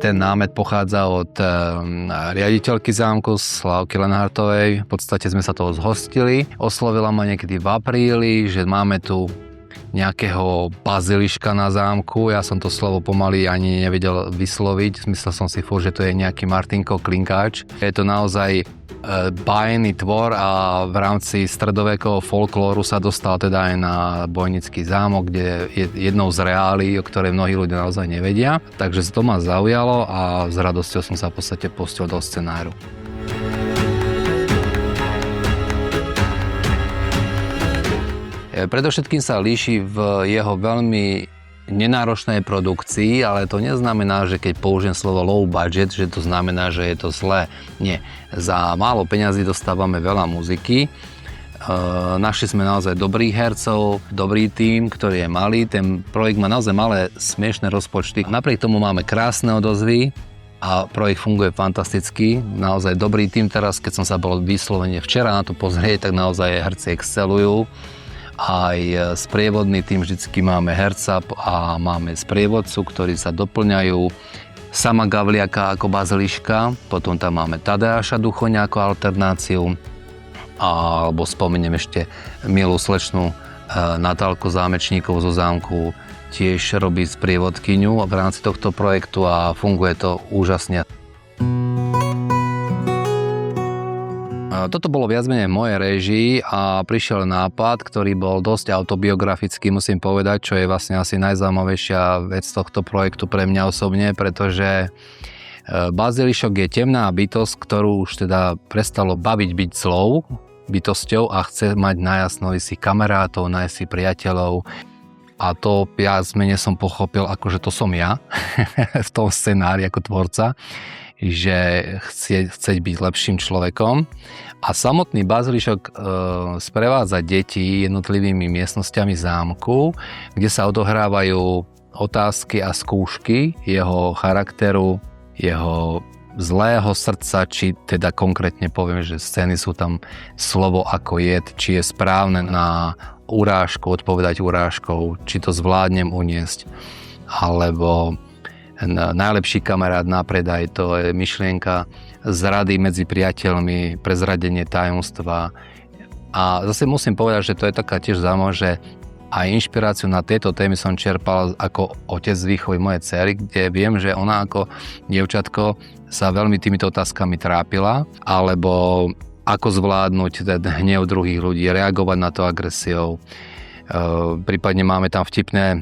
ten námet pochádza od riaditeľky zámku Slávky Lenhartovej. V podstate sme sa toho zhostili. Oslovila ma niekedy v apríli, že máme tu nejakého baziliška na zámku. Ja som to slovo pomaly ani nevedel vysloviť. Myslel som si furt, že to je nejaký Martinko Klinkáč. Je to naozaj bájny tvor a v rámci stredovekého folklóru sa dostal teda aj na Bojnický zámok, kde je jednou z reálií, o ktorej mnohí ľudia naozaj nevedia. Takže to ma zaujalo a s radosťou som sa v podstate pustil do scenáru. Predovšetkým sa líši v jeho veľmi nenáročnej produkcii, ale to neznamená, že keď použijem slovo low budget, že to znamená, že je to zlé. Nie. Za málo peňazí dostávame veľa muziky. Našli sme naozaj dobrých hercov, dobrý tím, ktorý je malý. Ten projekt má naozaj malé smiešné rozpočty. Napriek tomu máme krásne odozvy a projekt funguje fantasticky. Naozaj dobrý tím teraz, keď som sa bol vyslovene včera na to pozrieť, tak naozaj herci excelujú. Aj sprievodný tým vždycky máme herca a máme sprievodcu, ktorí sa doplňajú. Sama Gavliaka ako baziliška, potom tam máme Tadeáša Duchoňa ako alternáciu, alebo spomeniem ešte milú slečnú Natálku Zámečníkovú zo zámku, tiež robí sprievodkyňu v rámci tohto projektu a funguje to úžasne. Toto bolo viac menej v mojej réžii a prišiel nápad, ktorý bol dosť autobiografický, musím povedať, čo je vlastne asi najzaujímavejšia vec tohto projektu pre mňa osobne, pretože bazilišok je temná bytosť, ktorú už teda prestalo baviť byť zlou bytosťou a chce mať najasno si kamarátov, nájsť si priateľov. A to viac menej som pochopil, akože to som ja v tom scenári ako tvorca, že chceť byť lepším človekom. A samotný bazilišok sprevádza deti jednotlivými miestnosťami zámku, kde sa odohrávajú otázky a skúšky jeho charakteru, jeho zlého srdca, či teda konkrétne poviem, že scény sú tam slovo ako jed, či je správne na urážku odpovedať urážkou, či to zvládnem uniesť, alebo najlepší kamarát na predaj, to je myšlienka zrady medzi priateľmi, prezradenie tajomstva. A zase musím povedať, že to je taká tiež zaujímavé, že aj inšpiráciu na tieto témy som čerpal ako otec výchovy mojej dcery, kde viem, že ona ako dievčatko sa veľmi týmito otázkami trápila, alebo ako zvládnuť ten hnev druhých ľudí, reagovať na to agresiou. Prípadne máme tam vtipné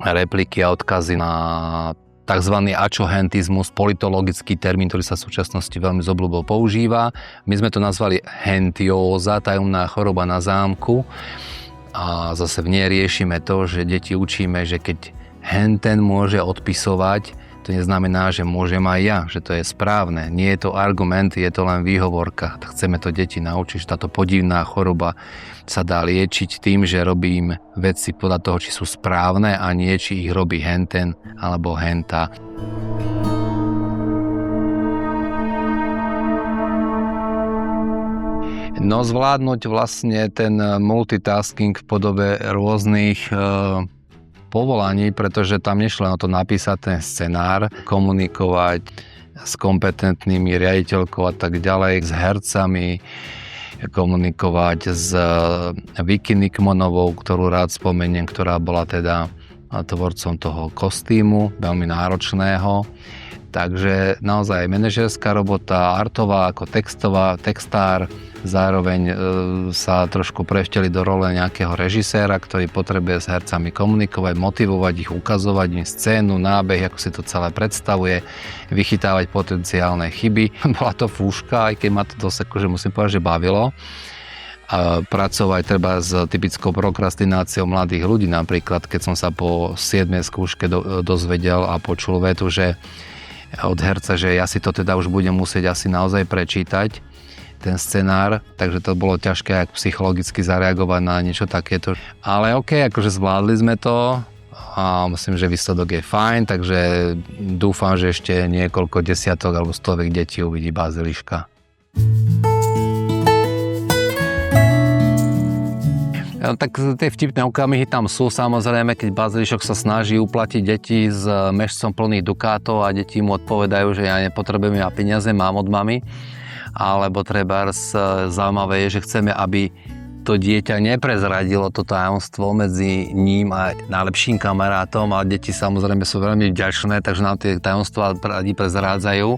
repliky a odkazy na tzv. Ačohentizmus, politologický termín, ktorý sa v súčasnosti veľmi s obľubou používa. My sme to nazvali hentióza, tajomná choroba na zámku. A zase v nej riešime to, že deti učíme, že keď henten môže odpisovať, to neznamená, že môžem aj ja, že to je správne. Nie je to argument, je to len výhovorka. Chceme to deti naučiť, že táto podivná choroba sa dá liečiť tým, že robím veci podľa toho, či sú správne a nie, či ich robí henten alebo henta. No zvládnuť vlastne ten multitasking v podobe rôznych povolaní, pretože tam nešlo na to napísať ten scenár, komunikovať s kompetentnými riaditeľkou a tak ďalej, s hercami, komunikovať s Vicky Nikmonovou, ktorú rád spomeniem, ktorá bola teda tvorcom toho kostýmu, veľmi náročného. Takže naozaj manažerská robota, artová ako textár, zároveň sa trošku prevteli do role nejakého režiséra, ktorý potrebuje s hercami komunikovať, motivovať ich, ukazovať im scénu, nábeh, ako si to celé predstavuje, vychytávať potenciálne chyby. Bola to fúška, aj keď ma to dosť, akože musím povedať, že bavilo. Pracovať treba s typickou prokrastináciou mladých ľudí, napríklad keď som sa po 7. skúške dozvedel a počul vetu, že od herca, že ja si to teda už budem musieť asi naozaj prečítať, ten scenár, takže to bolo ťažké aj psychologicky zareagovať na niečo takéto. Ale akože zvládli sme to a myslím, že výsledok je fajn, takže dúfam, že ešte niekoľko desiatok alebo stoviek detí uvidí baziliška. Tak tie vtipné okamihy tam sú, samozrejme, keď Bazilišok sa snaží uplatiť deti s mešcom plných dukátov a deti mu odpovedajú, že ja nepotrebujem ja peniaze, mám od mami. Alebo trebárs zaujímavé je, že chceme, aby to dieťa neprezradilo to tajomstvo medzi ním a najlepším kamarátom, a deti samozrejme sú veľmi vďačné, takže nám tie tajomstvá radi prezrádzajú.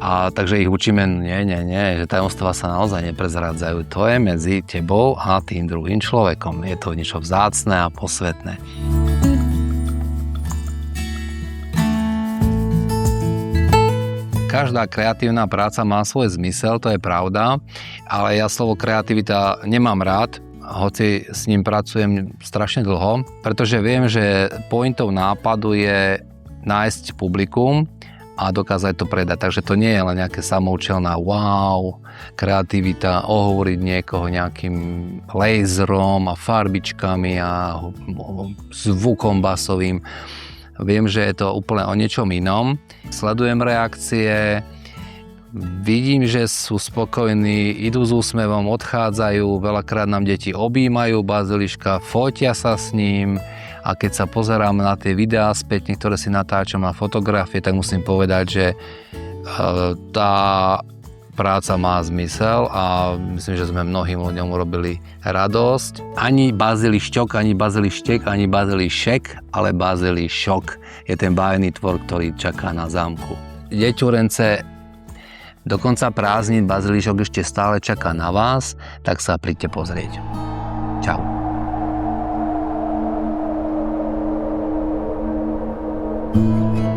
A takže ich učíme, nie, že tajomstvá sa naozaj neprezrádzajú. To je medzi tebou a tým druhým človekom. Je to niečo vzácne a posvetné. Každá kreatívna práca má svoj zmysel, to je pravda, ale ja slovo kreativita nemám rád, hoci s ním pracujem strašne dlho, pretože viem, že pointou nápadu je nájsť publikum a dokázať to predať. Takže to nie je len nejaké samoučelná kreativita, ohovoriť niekoho nejakým laserom a farbičkami a zvukom basovým. Viem, že je to úplne o niečom inom. Sledujem reakcie, vidím, že sú spokojní, idú s úsmevom, odchádzajú, veľakrát nám deti objímajú Baziliška, fotia sa s ním. A keď sa pozerám na tie videá spätne, ktoré si natáčam na fotografie, tak musím povedať, že tá práca má zmysel a myslím, že sme mnohým ľuďom urobili radosť. Ani Bazilišťok, ani Bazilištek, ani Bazilišek, ale Bazilišok je ten bájny tvor, ktorý čaká na zámku. Deťurence, do konca prázdnin Bazilišok ešte stále čaká na vás, tak sa príďte pozrieť. Čau. Thank you.